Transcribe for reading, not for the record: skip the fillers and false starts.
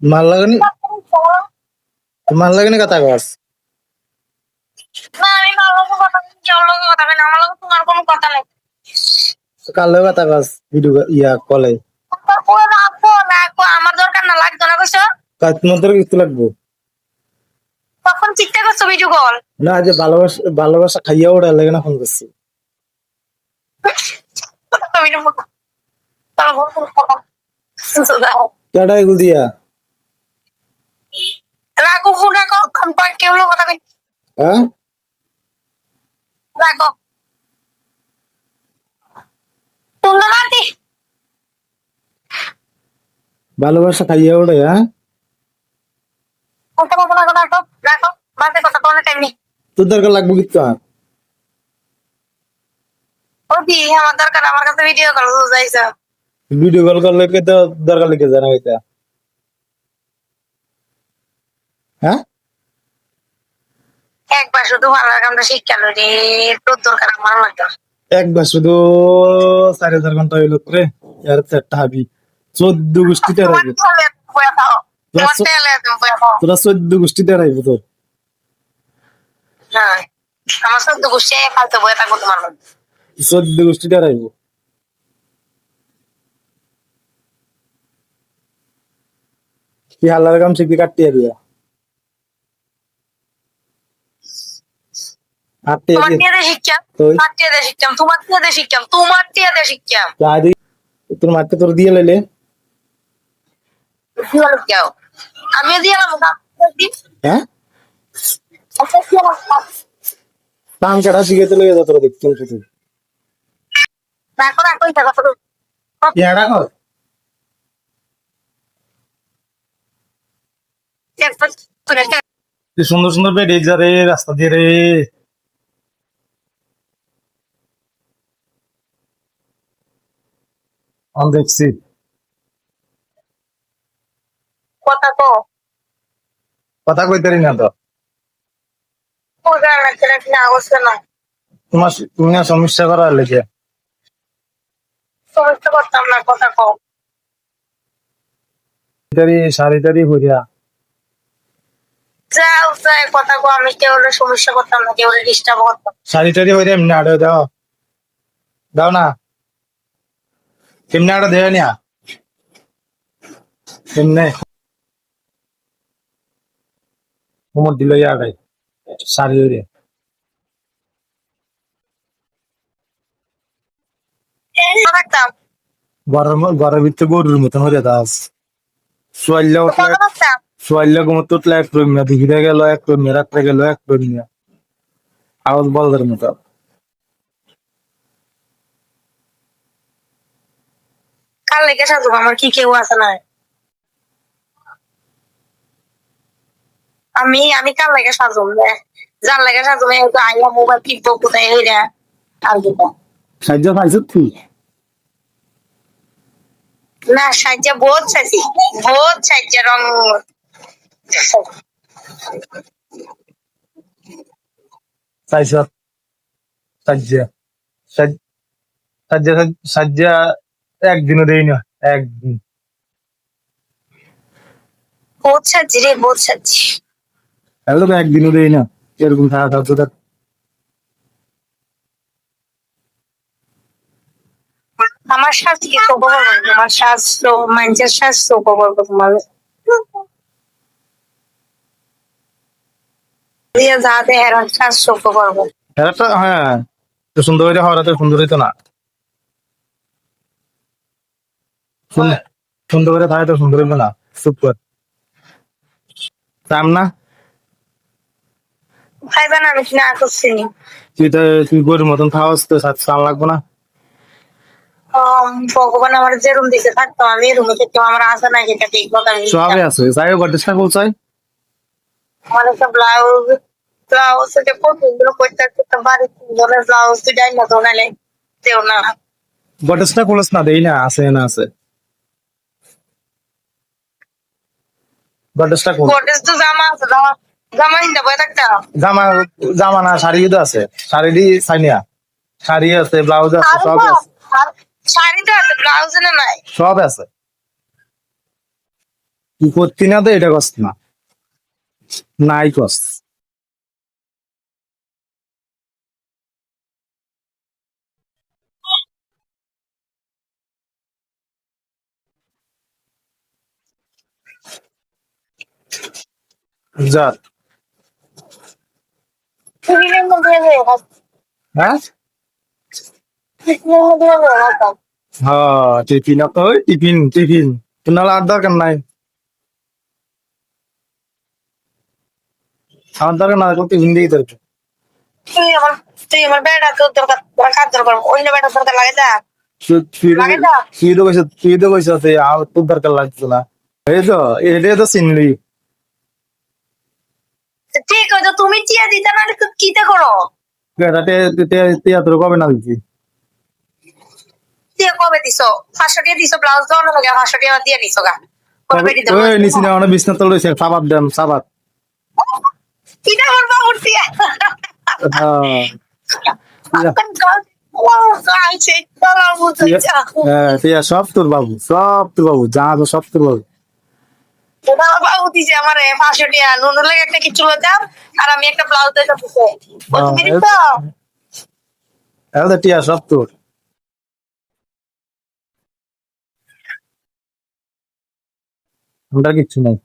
মাল লাগানি মাল লাগানি কথা কস না আমি কার লগে কথা কই কেউ লগে কথা কই না আমার লগে তোমার কোনো কথা নাই কাল লগে কথা কস ভিডিও ইয়া কলে ও রাখো আমার দরকার না লাগতো না কইছো কাজ তোমার কিছু লাগবো তখন চিন্তা করছো ভিডিও কল না যে ভালোবাসা ভালোবাসা খাইয়া ওড়া লাগে না ফোন করছি তুমি না তাহলে বল কথা কেডা এগুল দিয়া রাখো ফোন রাখো কম্পার কেউ লগে কথা কই হ্যাঁ রাখো তুমি নাতি ভালোবাসা খাইয়া ওড়ে হ্যাঁ কথা বলবো না রাখো রাখো বাসে কথা কোনো টাইম নেই তোর দরকার লাগবো কিন্তু আর ও দি আমার দরকার আমার কাছে ভিডিও কল যাইছো ভিডিও কল করলে কে তো দরকার লিখে জানা এটা হ্যাঁ একবার শুধু ভালো কামটা শিক্ষা লো রে তোর দরকার আমার লাগতো একবার শুধু 4,000 ঘন্টা হইল রে আর চারটা হাবি 14 গোষ্ঠীতে রাখবো তোরা 14 গোষ্ঠীতে রাখবো তোর আমার সদ্য গোষ্ঠী ফালতু বয়ে থাকবো তোমার 14 গোষ্ঠীতে রাখবো কি হালার কাম শিখবি কাটতে দিয়া তোমার টিয়াতে শিক্ষা তোমার টিয়াতে শিক্ষা তোমার টিয়াতে শিক্ষা তোমার টিয়াতে শিক্ষা তোর মারতে তোর দিয়ে লাইলে আমিও দিয়ে হ্যাঁ কাম কাটা শিখেতে লইয়া যা তোরা দেখতে শুধু রাখো রাখো রাখো সুন্দর সুন্দর বেড যা রে রাস্তা দিয়ে রে আমি দেখছি কথা তো কথা কইতারি না তো তুমি না সমস্যা করার লেগে সমস্যা করতাম না কথা কও শাড়িটারি হইয়া যাও যাই কথা কও আমি কেউ সমস্যা করতাম না কেউ ডিস্টার্ব করতাম শাড়িটারি হইয়া এমনি আড়ে দাও দাও না কেমনে আড়ে দেয় না কেমনে কোমর দিল আড়ে শাড়ি হইয়া রাখতাম ঘরের ভিতরে গরুর মতন হইয়া দাস সোয়াল্লা ঘুমোতে উঠলে এক রমিয়া দুপুরে গেল এক রমিয়া রাত্রে গেল এক রমিয়া আওয়াজ বলদের মতো কার লেগে সাজু আমার কি কেউ আছে না আমি আমি কার লেগে সাজুম যার লেগে সাজুম আইয়া মোবাইল কিনবো কোথায় হইরা আর যেটা সাহায্য পাইছ তুই না সাহায্য বহুত সাহায্য রং পাইছ সাহায্য সাহায্য সাহায্য একদিনও দেই না একদিন বহুত সাহায্য রে বহুত সাহায্য একদম একদিনও দেই না এরকম থাকা সাহায্য আমার শ্বাস কি খবর আমার শ্বাস তো মানুষের শ্বাস তো খবর তোমার দিয়ে যাতে হেরান শ্বাস তো করবো এটা হ্যাঁ সুন্দর হইতে হওয়াতে সুন্দর হইতো না সুন্দর করে থাকে তো সুন্দর হইতো না চুপ কর তাম না খাইবা না আমি না করছি তুই গরুর মতন খাওয়াস তো সাল লাগবো না ভগবান আমার যে রুম দিকে থাকতাম আমি রুমে থাকতাম আমার আশা নাই যেটা ঠিক কথা সবই আছে যাই হোক চেষ্টা করছাই আমার একটা ব্লাউজ ব্লাউজ থেকে পছন্দ করতে একটা বাড়ি ধরে ব্লাউজ যাই না তো নালে দেও না গটেসটা করছ না দেই না আছে না আছে গটেসটা কোন গটেস তো জামা আছে জামা হিন্দা বই থাকতা জামা না শাড়ি তো আছে শাড়ি সাইনিয়া শাড়ি আছে ব্লাউজ আছে সব আছে শাড়ি তো আছে ব্লাউজ না নাই সব আছে কি করতি না তো এটা কস না, নাই কস। যা। টিফিনের মধ্যে হ্যাঁ টিফিনের মধ্যে রাখতাম। হ্যাঁ টিফিন তো ওই টিফিন টিফিন তো নাহলে আর দরকার নাই, আমার দরকার না করতে টিফিন দিই দরকার। তুই আমার বেড়া তোর দরকার তোর কাজ দরকার অন্য বেড়া দরকার লাগে না লাগে না। তুই তো কইস আমার তোর দরকার লাগছে না, এই তো এটা তো চিনলি। ঠিক আছে তুমি চিয়া দিতে না কিতে করো তিয়াত্তর কবে না দিচ্ছি। দিয়ে কবে দিছো 500 টাকা দিছো ব্লাউজ দাও না লাগে 500 টাকা দিয়ে নিছো গা কবে দিতে ওই নিচে না অনেক বিছনা তল রয়েছে, সাবাত দেন সাবাত। কিটা আমার বাবুর দিয়া হ্যাঁ টিয়া সব তোর বাবু, সব তোর বাবু, যা তো সব তোর বাবু। বাবু দিছে আমার 500 টাকা নুন লাগে একটা কিছু লইতাম আর আমি একটা ব্লাউজ দিতে দিছে তুমি দিছো টিয়া সব তোর। ওটা কিচ্ছু নাই।